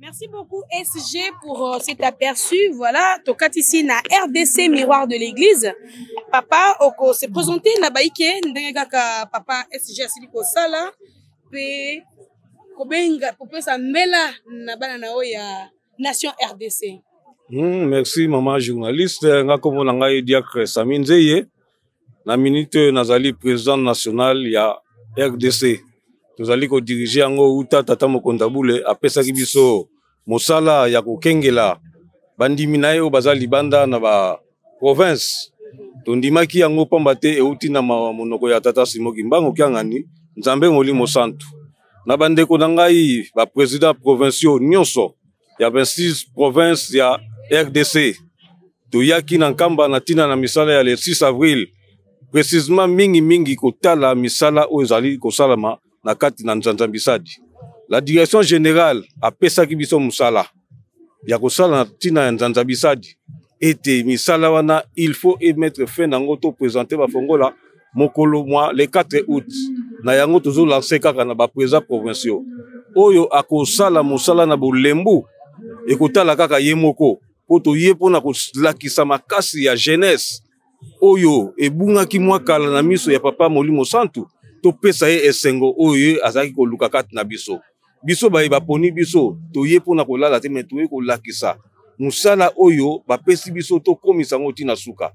Merci beaucoup SG pour cet aperçu. Voilà, tokat ici na RDC Miroir de l'Église. Papa oko se présenter na baike ndenge kaka papa SG asili ko sala pe kobenga popesa mbela na bana na o ya Nation RDC. Merci maman journaliste nga komona ngai Diacre Sami Nzeye na minute nazali président national ya RDC. Tozali ko diriger yango uta tata Mokonda Bule apesaki biso mosala ya kokengela bandimi na ye bazali banda na ba province. Tondimaki yango pamba te euti na monoko ya tata Simoki Mbango Kiangani Nzambe Molimo Santu. Na bandeko na ngai ba président provinciaux nyonso ya 26 provinces ya RDC. Toyaki na nkamba na tina na misala ya le 6 avril. Précisément mingi kotala misala oyo ezali kosalama na kati na Nzanzambisadi. La direction générale a pesaki biso musala ya kosala na tina ya Nzanzambisadi. Ete misala wana il faut mettre fin nango to présenter ba fongola mokolo mwa le 4 août. Na yango tozo lancer kaka na ba président provinciaux. Oyo akosala musala na bolembu ekotala kaka ye moko po to ye pona kolakisa makasi ya jeunesse. Oyo ebungaki mwa kala na miso ya papa Molimo Santu to pesa ye esengo oyo azaki koluka kati na biso. Biso ba poni biso to ye pona kolala te me to ye kolakisa musala oyo ba pesi biso to komisa ngoti na suka.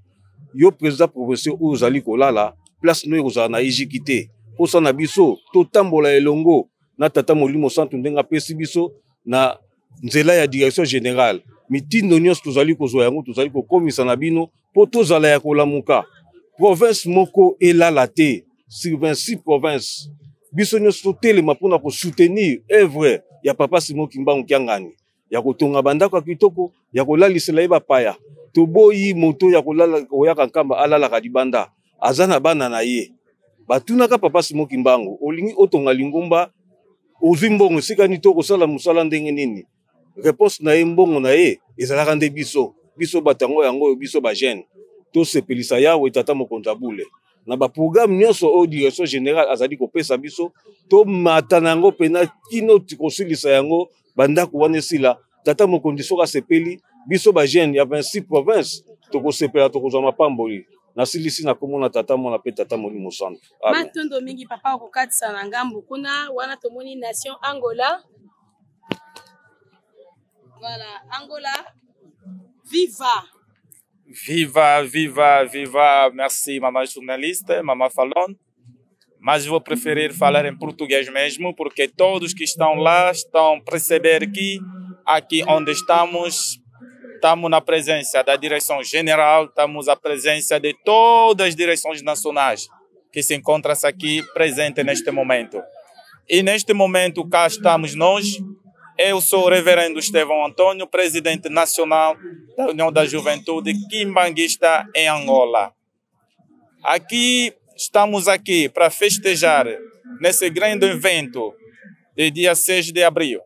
Yo président provincial oyo zali kolala place no yozala na ijikite. Posa na biso to tambola elongo na tata Molimo Santu ndenga pesi biso na nzela ya direction générale. Mitindo nyonso tozali kozwa yango tozali kokomisa na bino po tozala ya kolamuka. Province moko elala te sur 26 provinces. Biso nyonso totelema mpona soutenir œuvre ya papa Simoki Mbango Kiangani. Ya kotonga bandako ya kitoko, ya kolalisela ye bapaya. Toboyi moto ya kolala oyaka nkamba alalaka libanda. Aza na bana na ye. Batunaka papa Simoki Mbango, olingi otonga lingomba, ozwi mbongo esika nini to kosala musala ndenge nini? Réponse na ye mbongo na ye ezalaka nde biso. Biso batango yango biso ba jeune. To sepelisa yawe tata Mokonda Bule. Na ba programme nyonso o direction générale azali kopesa biso to matana yango pena kino tikosilisa yango bandako wana esila tata Mokonzi soka sepeli biso ba jeune ya 26 provinces tokosepela tokozwa mapamboli. Nasilisi na komona tata mona pe tata Molimo Santu. Matondo mingi papa okokatisa na ngambu kuna wana tomoni Nation Angola. Voilà, Angola, viva! Viva, viva, viva. Merci, maman journaliste, maman Falon. Mas vou preferir falar em português mesmo, porque todos que estão lá estão a perceber que aqui onde estamos na presença da direção geral, estamos à presença de todas as direções nacionais que se encontram aqui presentes neste momento. E neste momento cá estamos nós. Eu sou o reverendo Estevão Antônio, presidente nacional da União da Juventude Quimbanguista em Angola. Estamos aqui para festejar nesse grande evento de dia 6 de abril.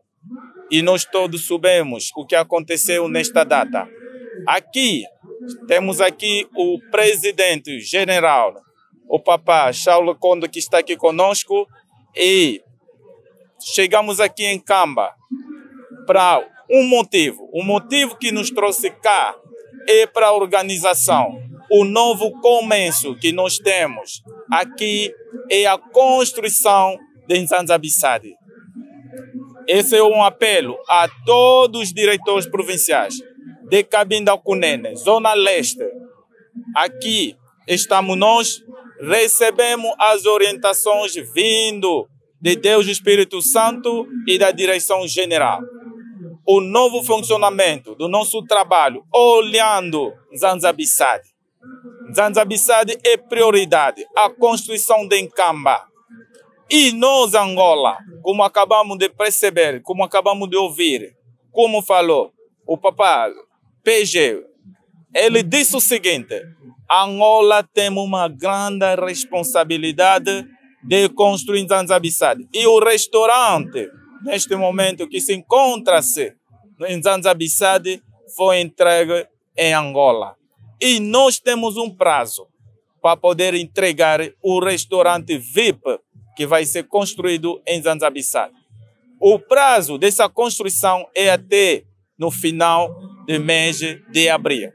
E nós todos sabemos o que aconteceu nesta data. Temos aqui o presidente general, o papá Charles Kondo, que está aqui conosco, e chegamos aqui em Camba para um motivo que nos trouxe cá é para a organização. O novo começo que nós temos aqui é a construção de Nzanzambisadi. Esse é um apelo a todos os diretores provinciais de Cabinda Cunene, Zona Leste. Aqui estamos nós, recebemos as orientações vindo de Deus Espírito Santo e da direção geral. O novo funcionamento do nosso trabalho, olhando Nzanzambisadi. Nzanzambisadi é prioridade, a construção de Nkamba. E nós, Angola, como acabamos de perceber, como acabamos de ouvir, como falou o papá PG, ele disse o seguinte: Angola tem uma grande responsabilidade de construir Nzanzambisadi. E o restaurante, neste momento, que se encontra-se em Nzanzambisadi, foi entregue em Angola. E nós temos um prazo para poder entregar o restaurante VIP que vai ser construído em Nzanzambisadi. O prazo dessa construção é até no final do mês de abril.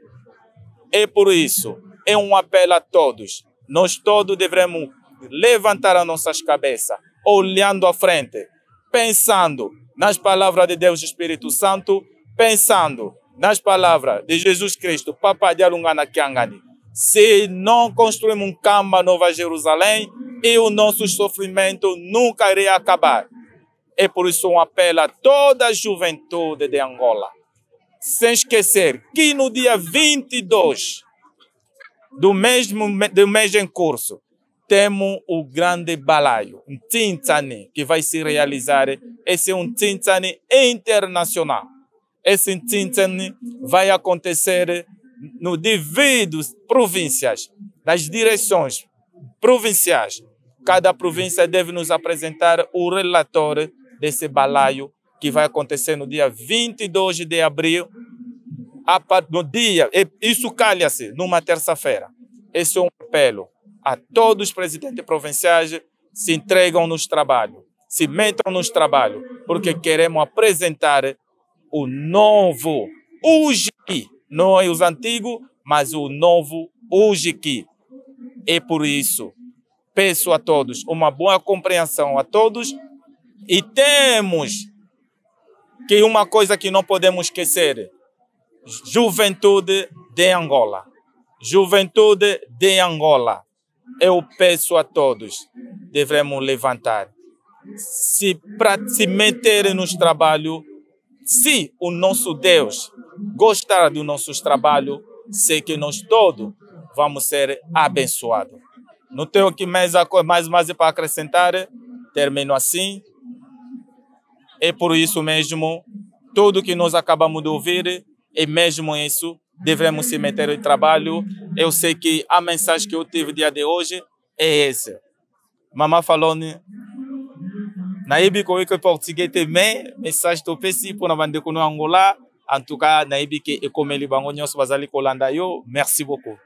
E por isso, é um apelo a todos. Nós todos devemos levantar as nossas cabeças, olhando à frente, pensando nas palavras de Deus Espírito Santo, pensando nas palavras de Jesus Cristo, Papa de Alungana Kiangani. Se não construirmos um Kamba Nova Jerusalém, e o nosso sofrimento nunca irá acabar. É por isso um apelo a toda a juventude de Angola. Sem esquecer que no dia 22 do mês em curso, temos o grande balaio, um Tintani, que vai se realizar. Esse é um Tintani internacional. Esse Tintani vai acontecer no devidos províncias, nas direções provinciais. Cada província deve nos apresentar o relatório desse balaio que vai acontecer no dia 22 de abril, no dia, isso calha-se numa terça-feira. Esse é um apelo a todos os presidentes provinciais, se entregam nos trabalhos, se metam nos trabalhos, porque queremos apresentar o novo UGI, não é os antigos, mas o novo UGI. E por isso, peço a todos uma boa compreensão a todos, e temos que uma coisa que não podemos esquecer: juventude de Angola. Juventude de Angola. Eu peço a todos, devemos levantar, para se meter nos trabalhos. Se o nosso Deus gostar do nosso trabalho, sei que nós todos vamos ser abençoados. Não tenho aqui mais para acrescentar, termino assim. É por isso mesmo, tudo que nós acabamos de ouvir, é mesmo isso, devemos se meter em trabalho. Eu sei que a mensagem que eu tive no dia de hoje é essa. Mamãe falou, na Ibico que português também, mensagem do PC pour na bande no Angola. En tout cas, na Ibico e comme les bangonios bazali kolanda yo. Merci beaucoup.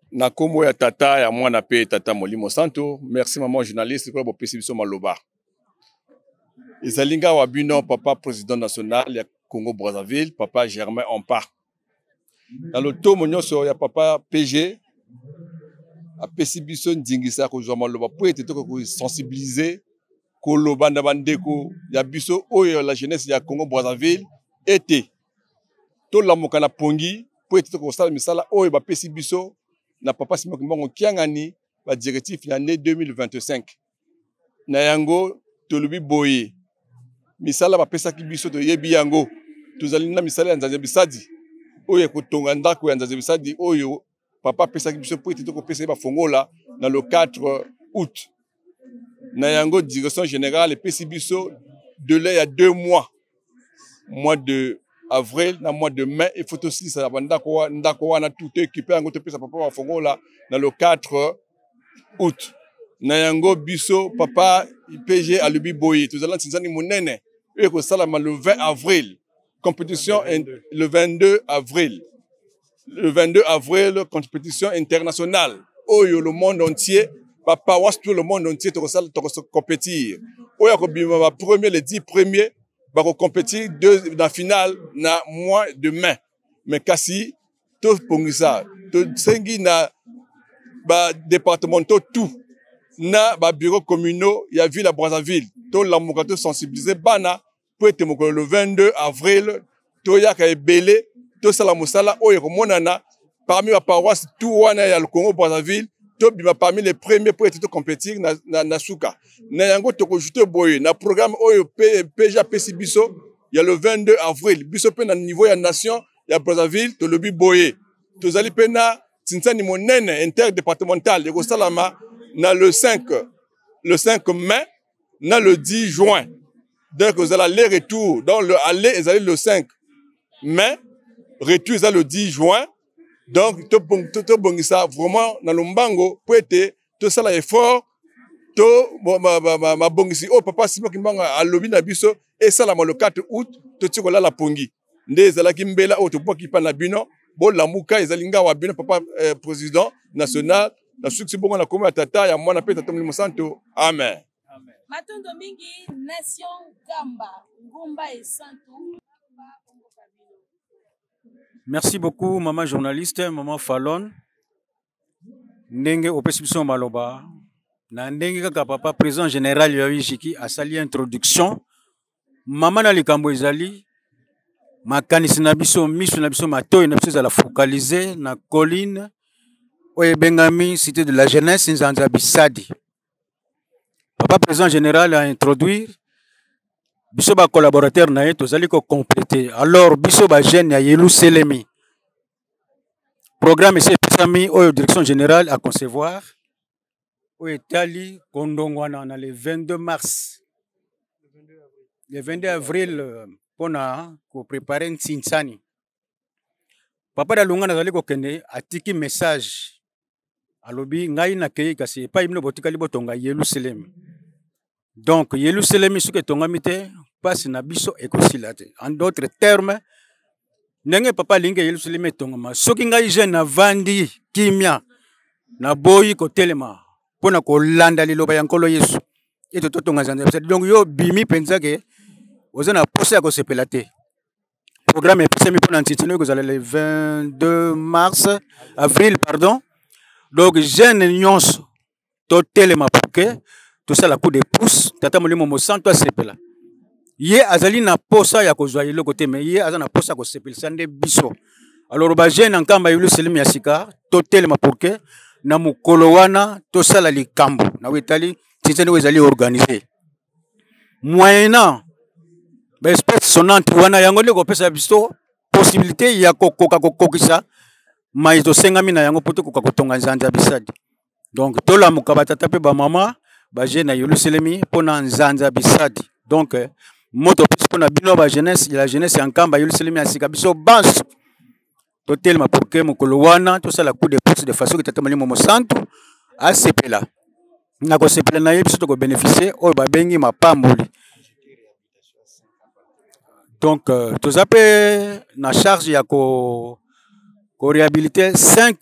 Na komo ya tata ya mwana pe tata Molimo Santo, merci maman journaliste pour PC biso maloba. Izalinga wabino papa président national ya Congo Brazzaville, papa Germain Ompa. Dans le tomo nyonso ya papa PG a PC biso ndingisa ko zoma loba pour être ko sensibiliser ko loba na bandeko ya biso oyo la jeunesse ya Congo Brazzaville était to la mokana pongi pour être ko sala misala oyo ba PC biso na papa Simon Mbongo Kiangani ba directif ya année 2025 na yango tolubi boye misala ba pesa ki biso to yebi yango tozali na misala ya nzanze bisadi oyo kotonga ndako ya nzanze bisadi oyo papa pesa ki biso pour être ko pesa ba fongola dans le 4 août na yango direction générale pesa biso de là il y a 2 mois, mois de avril na mois de mai, il faut aussi ça ndako wana tout équipé yango to pesa papa ba fongola dans le 4 août na yango biso papa PG alubi boye tozala tsinzani monene et ko salama le 20 avril compétition le 22 avril. Le 22 avril, compétition internationale. Oyo le monde entier, papa was tout le monde entier to compétir. Oyo ko bima premier les 10 premiers ba ko compétir dans finale na mois de mai. Mais kasi to pongisa, to sengi na ba départementaux tout na ba bureau communaux ya ville à Brazzaville. To la mokato sensibiliser bana pour être le 22 avril to ya ka ebele to sala musala oyo komonana parmi la paroisse tout wana ya le Congo Brazzaville to bima parmi les premiers pour être compétir na suka na yango to ko juste boye na programme oyo PJ PC biso ya le 22 avril biso pe na niveau ya nation ya Brazzaville to lobi boye to zali pe na tinsani monene interdépartemental de Salama na le 5 mai na le 10 juin. Donc vous allez aller-retour dans le aller ils allaient le 5 mai, retour ils le 10 juin. Donc tout ça vraiment dans le mbango pour être tout ça l'effort to ma bongisi oh papa Simon Kimbanga a lobby na biso et ça le 4 août to tikola la pongi nde zala kimbela o to poki pa na bino bo la muka ezalinga wa bino papa président national na succès bongo na komo ya tata ya mwana pe tata Molimo Santo amen. Matondo mingi Nation Kamba Ngumba et Santou. Merci beaucoup, maman journaliste, maman Fallon. Ndenge opesibiso maloba. Na ndenge kaka papa président général Yoyishiki a sali introduction. Maman na likambo ezali. Makanisi na biso miso na biso matoyi na biso la focaliser na colline oye bengami cité de la jeunesse Nzanza Bisadi. Papa président général a introduire biso ba collaborateur na ye tozali ko compléter. Alors biso ba jeune ya Yelou Selemi. Programme c'est pesami oyo direction générale à concevoir. Oyo etali kondongwana na le 22 mars. Le 22 avril pour préparer Ntsinsani. Papa Dalunga nazali ko kende atiki message. Alobi ngai na kei kasi pa imno botika libotonga Yelou Selemi. Donc Yelou Selemi suke tonga mite passe na biso ekosilate. En d'autres termes, ndenge papa linge Yelou Selemi tonga ma soki ngai jeune na vandi kimia na boyi ko telema pona ko landa liloba ya nkolo Yesu. Et totonga Nzanza. Donc yo bimi penza ke ozana posa ya ko sepela te. Programme est passé pour l'antitino que vous allez le 22 mars, avril, pardon. Donc, jeune nyons, totel ma pouke, tout ça la coup de pouce, tata molimo mo santo sepela. Ye azali na posa ya kozwa yelo côté mais ye azana posa ko sepela sande biso. Alors ba jeune en kamba Yelou Selemi ya sika, totel ma pouke na mukolo wana to sala likambo. Na wetali titene wezali organiser. Moyennant ba espèce sonante wana yango le kopesa biso possibilité ya kokoka kokokisa maïto sengami na yango poto koka kotonga Nzanza Bisadi. Donc tola mukabata tape ba mama ba jeune Yelou Selemi pona Nzanza Bisadi. Donc moto pona bino ba jeunesse la jeunesse en kamba Yelou Selemi asika biso banso totel ma pour que mukolo wana to sala coup de pouce de façon que tatamali momo santo a sepela na ko sepela na yebiso to ko bénéficier o ba bengi mapamboli. Donc, tout ça peut na charge ya ko réhabiliter 5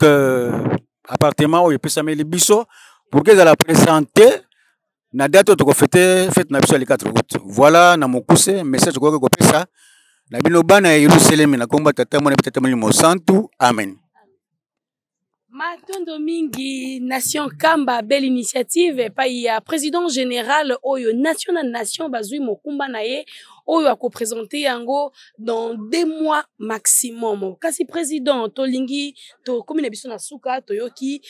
appartements où il peut s'amener les biso pour que ça la présenter na date to ko fête na biso le 4 août. Voilà na mokuse message ko ko pesa na bino bana ya Yelou Selemi na komba tata mo na tata mo santu amen. Matondo mingi Nation Kamba belle initiative pa ya président général oyo nation bazui mokumba na ye oyo ako présenter yango dans 2 mois maximum. Kasi président tolingi to komina biso na suka toyoki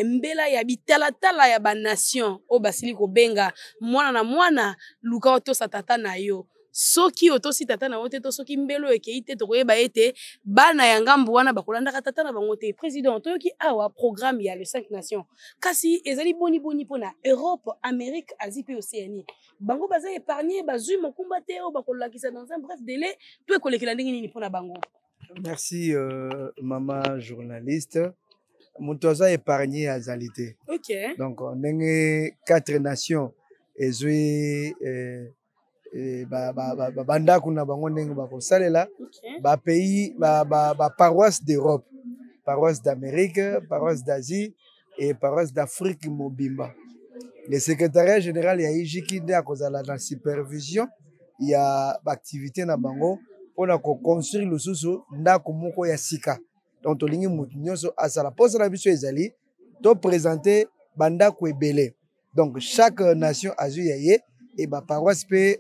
mbela ya bitala ya ba nation o basili ko benga mwana na mwana luka to satata na yo. Soki otosi tata na wote to soki mbelo ekeite to koyeba ete bana ya ngambu wana bakolanda tata na bango te. Président toyoki awa programme ya les 5 nations kasi ezali boni pona Europe, Amérique, Asie pe Océanie bango baza épargné bazui mokumba te o bakolakisa dans un bref délai to ekolekela ndenge nini pona bango. Merci maman journaliste. Montoza épargné azalité. OK. Donc on a 4 nations ezui banda kuna bango ndenge bakosalela ba pays ba paroisse d'Europe, paroisse d'Amérique, paroisse d'Asie et paroisse d'Afrique mobimba. Le secrétariat général ya Ijiki nde akozala na supervision ya activité na bango pona ko construire lususu ndako moko ya sika. Donc tolingi mutu nyonso asala posa na biso ezali to présenter bandako ebele. Donc chaque nation azui ya ye et ba paroisse pe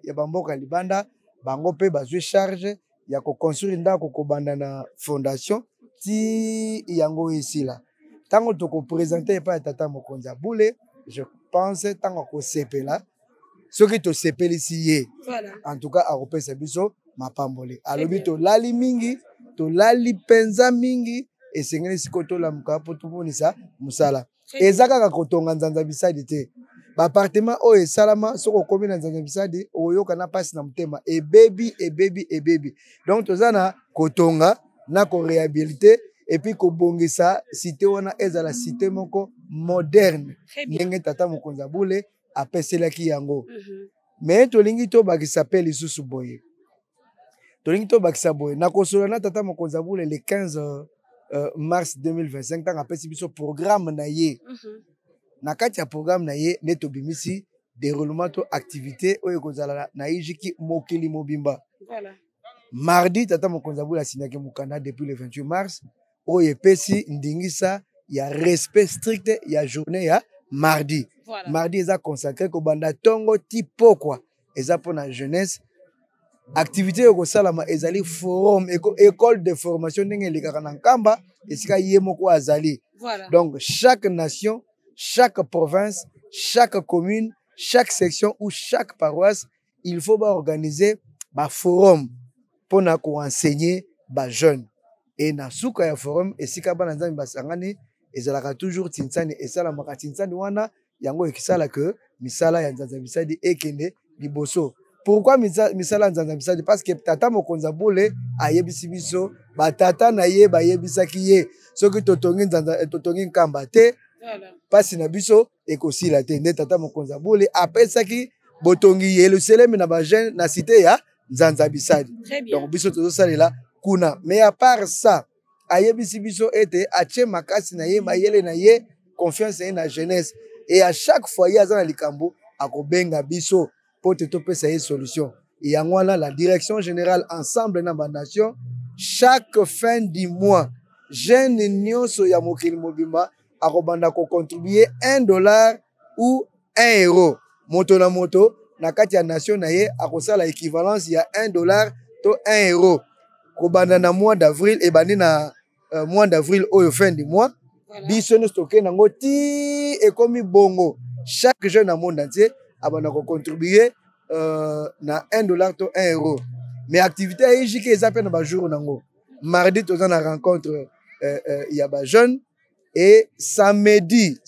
ya bamboka libanda bango pe bazwe charge ya ko construire ndako ko banda na fondation ti yango isila tango to ko présenter pa tata mokonza boule je pense tango ko sepela soki to sepeli si ye voilà. En tout cas a repesa biso mapambole alobi to lali mingi to lali penza mingi esengeli siko to la mukapo to bonisa musala ezaka ka kotonga Nzanza Bisadi te. Appartement o esalama soko komi na Nzanza Bisadi oyoka na pasi na mutema e baby. Donc tozana kotonga na ko réhabiliter et puis ko bongisa cité wana ezala cité moko moderne ndenge tata mokonza boule apeselaki yango. Mais tolingi to bakisa pe lisusu boye. Tolingi to bakisa boye na kosola na tata mokonza boule le 15 mars 2025 tant apesi biso programme na ye. Na kati ya programme na ye neto bimisi déroulement to activité oyo kozala na ijiki mokili mobimba. Voilà. Mardi tata mokonzi abula signaki mukanda depuis le 28 mars oyo epesi ndingisa ya respect strict ya journée ya mardi. Voilà. Mardi eza consacré ko banda tongo ti pokwa eza pona jeunesse. Activité yo kosalama ezali forum école de formation ndenge elekaka na Nkamba esika ye moko azali. Voilà. Donc chaque nation, chaque province, chaque commune, chaque section ou chaque paroisse, il faut organiser un forum pour enseigner les jeunes. Et na suka ya forum esika bana nzambe basangani ezalaka toujours tinsani esala maka tinsani wana yango ekisala que misala ya nzambe bisadi ekende liboso. Pourquoi misala nzambe bisadi? Parce que tata mokonza bole ayebisi biso batata na ye bayebisaki ye soki totongi nzambe totongi Nkamba te. Voilà. Pasi na biso ekosila te nde tata mokonza bole apesaki botongi Yerusalem na ba jeune na cité ya Nzanza Bisadi. Donc biso tozo salela kuna. Mais à part ça, ayebisi biso ete ache makasi na ye mayele na ye confiance na jeunesse et à chaque fois ya za likambo akobenga biso pour te topesa ye solution. Et yangwana la direction générale ensemble na ba nation chaque fin du mois jeune nyonso ya mokili mobimba akobanda ko contribuer $1 ou €1. Moto na moto na kati ya nation na ye akosala équivalence ya $1 to €1. Kobanda na mois d'avril et bandi na mois d'avril au fin du mois. Voilà. Biso no stocké nango ti ekomi bongo. Chaque jeune na monde entier abanda ko contribuer na $1 to €1. Mais activité ya IJK ezape na ba jour nango. Mardi toza na rencontre ya ba jeune et samedi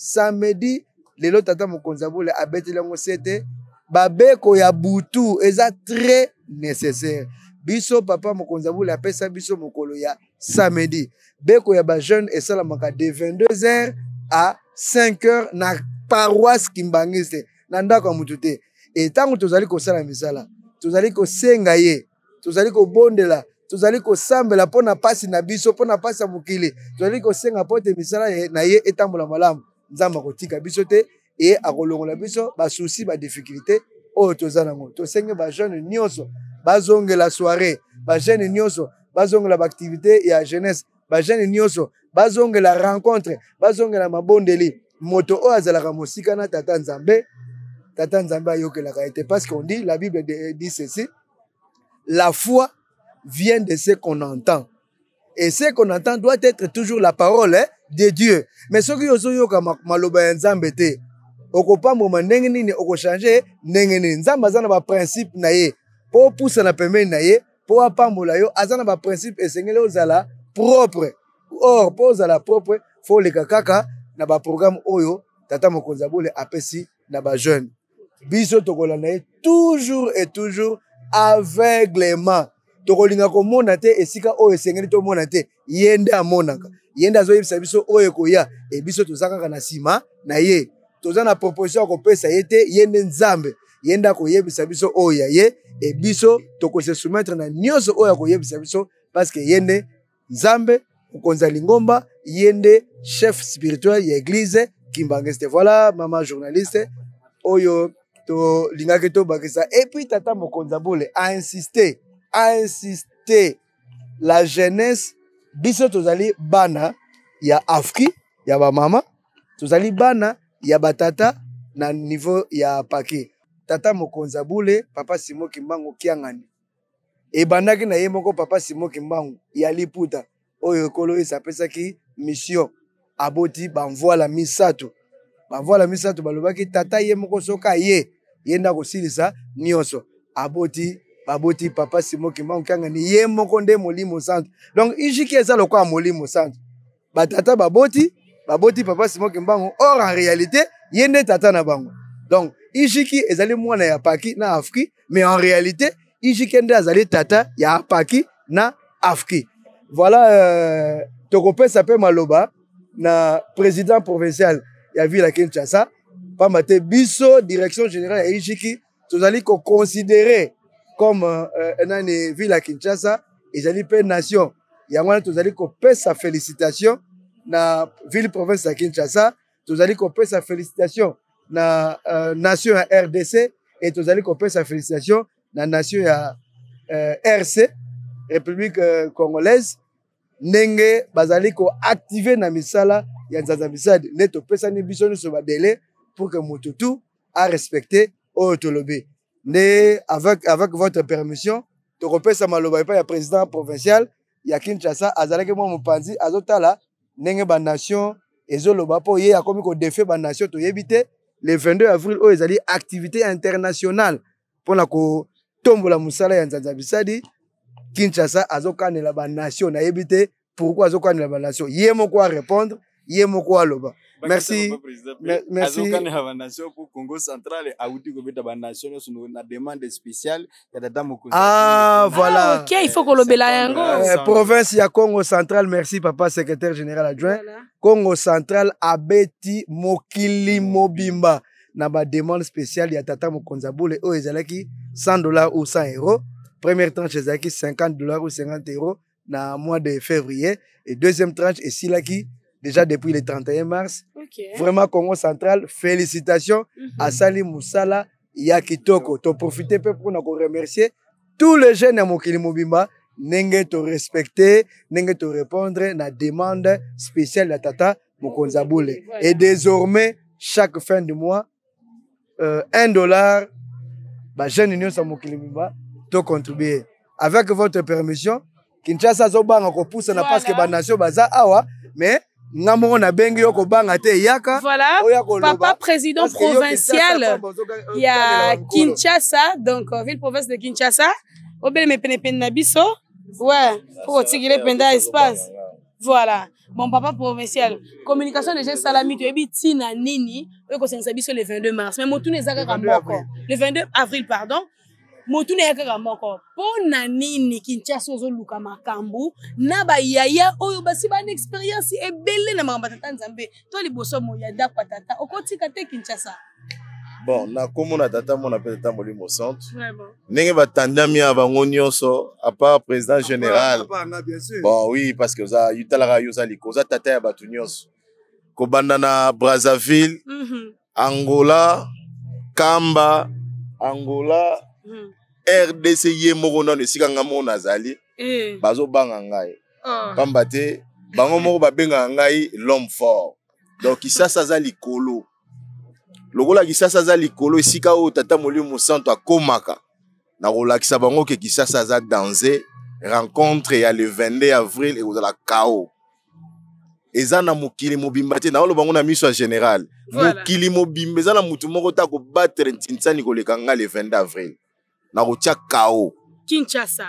lelo tata mokonzi abule abeteli yango sete babeko ya butu eza très nécessaire. Biso papa mokonzi abule apesa biso mokolo ya samedi. Beko ya ba jeune esalamaka de 22h à 5h na paroisse Kimbangiste na ndako ya mutu te. Et tango tozali kosala misala, tozali kosenga ye, tozali kobondela, tozali kosambela pona pasi na biso, pona pasi ya mokili, tozali kosenga pote misala na ye etambola malamu. Nzamba kotika biso te et akolongola biso ba souci ba difficulté oyo toza nango. Tosenge ba jeune nyonso bazongela soirée, ba jeune nyonso bazongela ba activité ya jeunesse, ba jeune nyonso bazongela rencontre, bazongela mabondeli. Moto oyo azalaka mosika na tata Nzambe, tata Nzambe ayokelaka ete parce qu'on dit, la Bible dit ceci, la foi vient de ce qu'on entend. Et ce qu'on entend doit être toujours la parole de Dieu. Mais ce qui est yoka maloba ya Nzambe te, okopamba ndenge nini okochange ndenge nini. Nzambe azana ba principe na ye, po poussa na pembeni na ye, po apambola yo, azana ba principe esengele ozala propre. Or, po ozala propre, faut leka kaka na ba programme oyo tata mokonzi abule apesi na ba jeune. Biso tokola na ye toujours et toujours aveuglement. Tokolinga komona te esika oyo esengeli to mona te yende amonaka. Yende azoyebisa biso oyo koya e biso tozakaka na sima na ye. Toza na proposition kopesa ye te yende Nzambe. Yende akoyebisa biso oyo ye e biso tokose soumettre na nyonso oyo akoyebisa biso parce que yende Nzambe mokonzi Lingomba yende chef spirituel ya église Kimbangiste. Voilà maman journaliste oyo to lingaki to bakisa. Et puis tata mokonzi abule a insisté la jeunesse biso tozali bana ya Afri ya ba mama, tozali bana ya batata na niveau ya pake. Tata mokonzi abule papa Simon Kimbangu kiangani e bandaki na ye moko papa Simon Kimbangu ya liputa oyo kolo esapesaki mission aboti banvoila misato balobaki tata ye moko soka ye yenda kosilisa nyonso aboti papa Simon Kimbangu kiangani ye moko nde molimo santo. Donc ijiki eza lokwa molimo santo batata baboti papa Simon Kimbangu. Or en réalité yende tata na bango. Donc ijiki ezali mwana ya paki na Afri, mais en réalité ijiki nde azali tata ya paki na Afri. Voilà tokopesa pe maloba na président provincial ya ville ya Kinshasa pamba te biso direction générale ya ijiki tozali ko considérer comme nani ville ya Kinshasa ezali pe nation yango tozali ko pesa félicitation na ville province ya Kinshasa, tozali ko pesa félicitation na nation ya RDC et tozali kopesa félicitation na nation ya RC République congolaise ndenge bazali ko activer na misala ya nzanza misadi nde topesani biso nyonso badele pour que moto tout a respecté oyo tolobi nde avec votre permission tokopesa maloba epai ya président provincial ya Kinshasa azalaki mwa mopanzi azotala ndenge banation ezoloba mpo ye akomi kodefe banation toyebi te le 22 avril oyo ezali activité internationale mpona kotombola mosala ya nzanza bisadi Kinshasa azokanela banation nayebi te pourquoi azokanela banation ye moko a répondre ye moko aloba merci merci azokanela banation pour Congo central auti kobeta banation sur na demande spéciale ya tata mokonzi voilà OK il faut kolobela yango province ya Congo central merci papa secrétaire général adjoint Congo central abeti mokili mobimba na ba demande spéciale ya tata mokonzi abule oyo ezalaki $100 ou €100. Première tranche ezalaki $50 ou €50 na mois de février et deuxième tranche esilaki déjà depuis le 31 mars. Vraiment Congo central, félicitations à Sali Moussala ya kitoko. To profiter pour nous remercier tous les jeunes à Mokili Mobimba nenge to respecter, nenge to répondre na demande spéciale de Tata Mokonzaboule. Et désormais chaque fin de mois $1 ba jeune union sa Mokili Mobimba to contribuer. Avec votre permission, Kinshasa zobanga ko pousse na parce que ba nation baza awa mais Ngamon na bengi yoko banga te yaka. Voilà, papa président provincial il y a Kinshasa, donc ville-province de Kinshasa. Obele me pene na biso. Ouais, pour tirer penda espace. Voilà. Bon papa provincial, communication déjà salami to ebiti na nini, eko sensa biso le 22 mars. Mais motu nezaka moko. Le 22 avril pardon. Motu ne yaka moko pona nini Kinshasa ozoluka makambu na ba yaya oyo basi ba expérience ebele na makamba tata nzambe to liboso moya da patata okotika te Kinshasa. Bon na komona tata mona peut-être molimo centre ndenge batandami abango nyonso à part président général bon oui parce que za yutala yoza likoza tata ya batu nyonso ko banda na Brazzaville Angola Kamba Angola RDC ye moko na esika ngamo nazali bazo banga ngai pamba te bango moko babenga ngai l'homme fort donc Kisasa za likolo lokola Kisasa za likolo esika o tata molimo santo akomaka na kolakisa bango ke Kisasa za danger rencontre ya le 22 avril et ozala kao ezana mokili mobimba te na olo bango na miso général mokili mobimba ezana mutu moko ta ko battre ntinsani koleka nga le 22 avril na kotia kao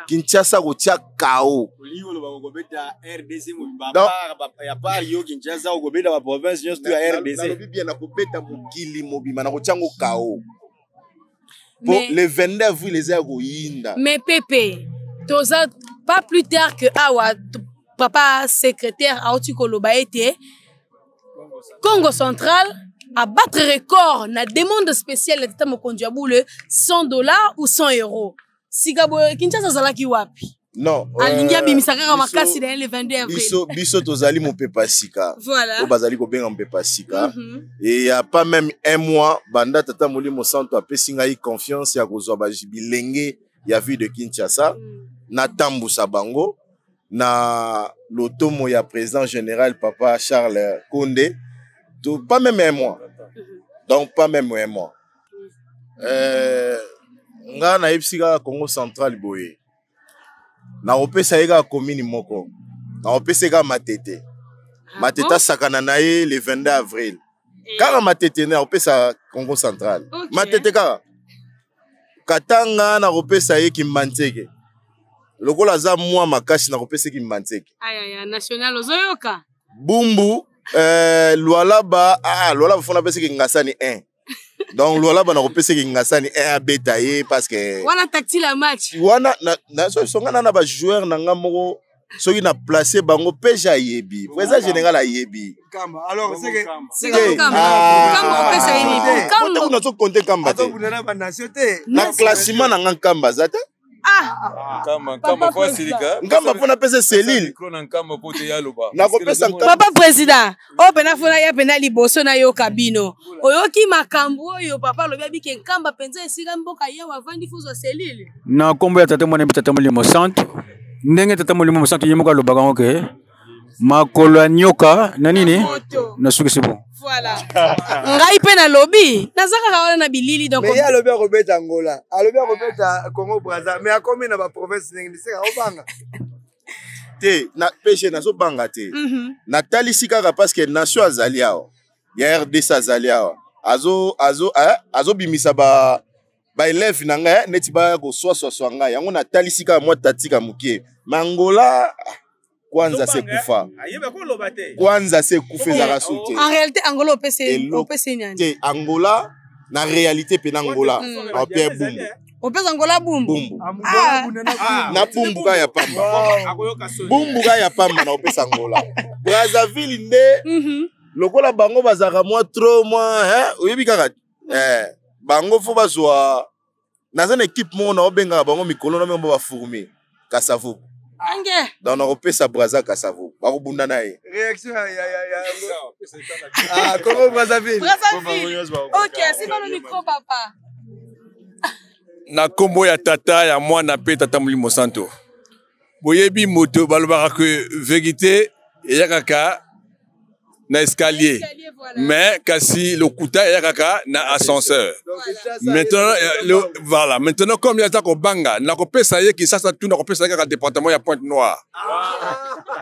Kinshasa kotia kao liyo lo beta RDC mobimba ya par yo Kinshasa ko beta ba province nyonso ya RDC na lobi bien na ko beta mokili mobimba na kotia ngo kao pour le 22 avril les ko yinda mais Pépé toza pas plus tard que awa papa secrétaire Aouti Koloba était Congo central à battre record na demande spéciale de tata mokonzi abule $100 ou €100. Sigabo Kinshasa zalaki wapi? Non. Alingia bimisaka makasi na le 22 avril. Biso tozali mopepa sika. Voilà. O bazali ko benga mopepa sika. Et il y a pas même un mois banda tata molimo santo apesi ngai confiance ya kozwa bajibilenge ya vie de Kinshasa na tambusa bango na lotomo ya président général papa Charles Condé. Pas même un mois. Donc pas même un mois. Nga na epsika Congo central boye. Na opesa ega commune moko. Na opesa ega matete. Mateta sakana na ye le 22 avril. Kaka matete na opesa Congo central. Matete kaka. Katanga na opesa ye Kimbanzeke. Lokola za mwa makasi na opesa Kimbanzeke. Aya national ozoyoka. Bumbu Lualaba Lualaba fona pese ki ngasani 1. Donc Lualaba na ko pese ki ngasani 1 beta ye parce que wana tactile match. Wana na so ngana na ba joueur na ngamoko soki na placer bango peja yebi. Président général a yebi. Kamba. Alors c'est que Kamba pesa yebi. Kamba na so compter Kamba. Attends, vous n'avez pas nation te. Na classement na Kamba zata. Nkamba pona pesa selile. Nakopesa nkamba. Papa président, pena fona ya pena liboso na yo kabino. Oyoki makambo oyo papa lobi abike nkamba penza esika mboka ye wavandi fuzo selile. Na kombo ya tata mwana tata molimo santo. Ndenge tata molimo santo yemoka lobaka ngoke. Makolo ya nyoka na nini? Na suki sibo. Voilà. Ngai pe na lobby, nazaka kawana na bilili donc. Mais ya lobby akobeta Angola, alobi akobeta Congo Brazza, mais akomi na ba province ningi seka obanga. Te na péché na so banga te. Na talisi kaka parce que nation azali awa. Ya RDC azali awa. Azo bimisa ba élève na nga neti ba ko so nga yango na talisi kaka moi tatika mukie. Mangola kwanza se kufa. Kwanza se kufa za rasute. En réalité Angola opese nyani. Te Angola na réalité pe na Angola. A Pierre Bumbu. Opese Angola bumbu. Na bumbu ka ya pamba. Bumbu ka ya pamba na opese Angola. Brazzaville nde lokola bango bazaka moi trop moi oyebi kaka bango fo bazwa na une équipe mo na obenga bango mikolo na membo ba fourmi Kasavu. Ange. Dans nos pesa Brazza Kasavu. Ba ko bunda na ye. Réaction Congo Brazzaville. OK, c'est pas le micro papa. Na kombo ya tata ya mwana pe tata molimo santo. Boyebi moto balobaka que vérité ya kaka na escalier. Mais kasi le kuta ya kaka na ascenseur. Maintenant voilà, maintenant comme ya tako banga na ko pesa ye ki sasa tout na ko pesa kaka département ya Pointe-Noire.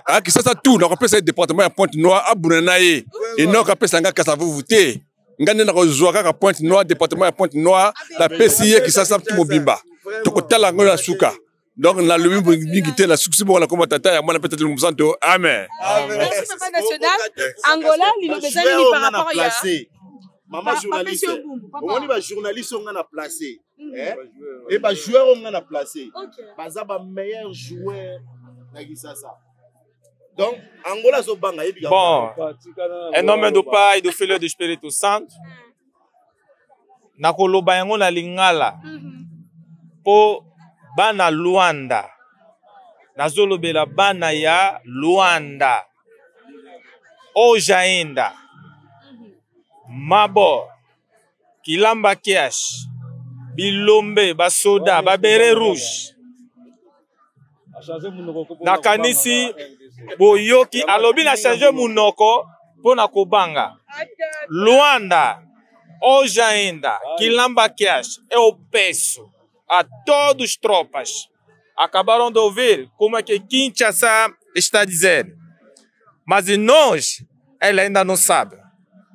Ah ki sasa tout na ko pesa département ya Pointe-Noire abunana ye. Et non ka pesa nga Kasavu voter. Ngane na ko zwa kaka Pointe-Noire département ya Pointe-Noire la pesa ye ki sasa tout mobimba. To ko tala ngo la suka. Donc, on a le même qui la succès pour la combatata et moi peut-être le Monsanto. Amen. Merci papa national. Angola, il nous besoin de par rapport à maman journaliste. On va journaliste on a placé. Et bah joueur on a placé. Baza ba meilleur joueur na Kisasa. Donc Angola so banga et bon. En nome do Pai e do Filho e do Espírito Santo. Na koloba yango na lingala. Po bana Luanda. Nazolobela bana ya Luanda. Ojaenda. Mabo. Kilamba Kiash. Bilombe, Basoda, Babere Rouge. Nakanisi Boyoki alobi na changer munoko pona kobanga. Luanda. Ojaenda. Kilamba Kiash. É o peso. A todos os tropas. Acabaram de ouvir como é que Kinshasa está dizendo. Mas nós, ela ainda não sabe.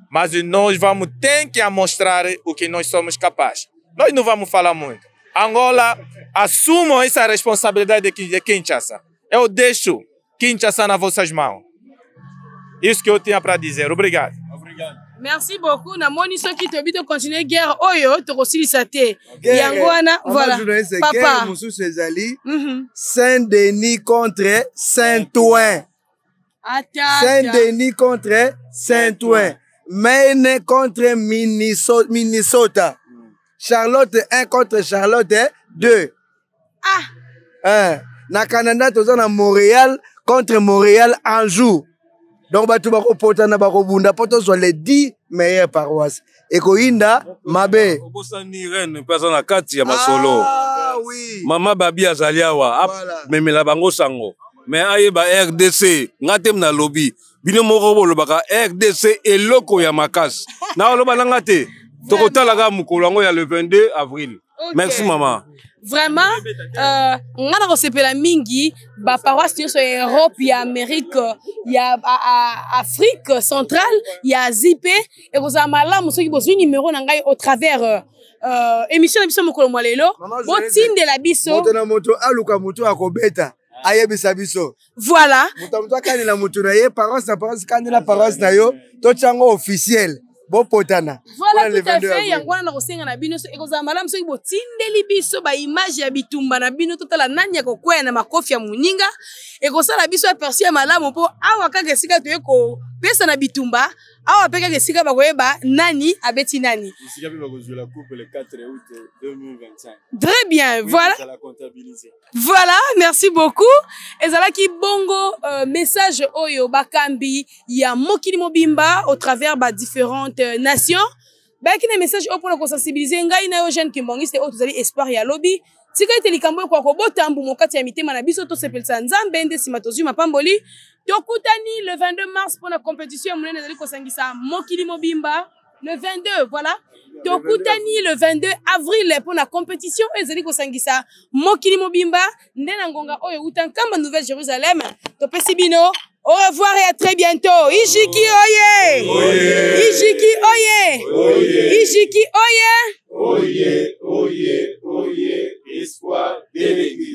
Mas nós vamos ter que mostrar o que nós somos capazes. Nós não vamos falar muito. Angola, assumam essa responsabilidade de Kinshasa. Eu deixo Kinshasa nas vossas mãos. Isso que eu tinha para dizer. Obrigado. Merci beaucoup. Na moni so ki tobi to continuer guerre oyo to kosilisa te. Yango wana voilà. Papa Moussou Cezali. Saint-Denis contre Saint-Ouen. Saint-Denis contre Saint-Ouen. Maine contre Minnesota. Charlotte 1 contre Charlotte 2. Na Canada toza na Montréal contre Montréal Anjou. Donc, batu bako potana bako bunda poto soit les 10 meilleures paroisses. Et koinda mabe. Obosa ni reine personne na kati ya masolo. Oui. Mama babi azaliawa memela bango sango. Mais aye ba RDC ngatem na lobby. Bino moko bolobaka RDC eloko ya makasi. Na oloba nanga te. Tokotala ga mukolo ngo ya le 22 avril. Merci maman. Vraiment, ngana kosepela mingi ba paroisse nyonso ya Europe, ya Amérique, ya Afrique centrale, ya Zipe et kozala malamu soki bozwi numéro na ngai au travers émission na biso mokolo mwa lelo botindela biso moto na moto aluka moto akobeta ayebisa biso voilà moto akandela moto na ye paroisse na paroisse kandela paroisse na yo tochango officiel. Bon potana. Voilà tout à fait. Yangwana na kosenga na bino so ekozala malamu soki botindeli biso ba image ya bitumba na bino totala nani ya kokwea na makofi ya muninga ekozala biso aperçu ya malamu po awa kaka esika toye pesa na bitumba awa peka ke sika bakoyeba nani abeti nani. Sika pe bakozwa la coupe le 4 août 2025. Très bien, oui, voilà. La comptabiliser. Voilà, merci beaucoup. Ezalaki bongo message oyo bakambi ya mokili mobimba au travers ba différentes nations. Baki na message oyo pour sensibiliser ngai na yo jeune kimbangiste oyo tozali espoir ya lobby. Tika ite likambo kwa ko botambu mokati ya mitema na biso to sepelisa nzambe nde sima tozwi mapamboli. Tokutani le 22 mars pour la compétition monene ezali kosangisa mokili mobimba. Le 22, voilà. Tokutani le 22 avril pour la compétition ezali kosangisa mokili mobimba ndena ngonga oyo utankamba Nouvelle-Jérusalem. Topesi bino. Au revoir et à très bientôt. Ijiki oye! Oye! Ijiki oye! Oye! Ijiki oye! Oye, oye, oye, espoir de l'église.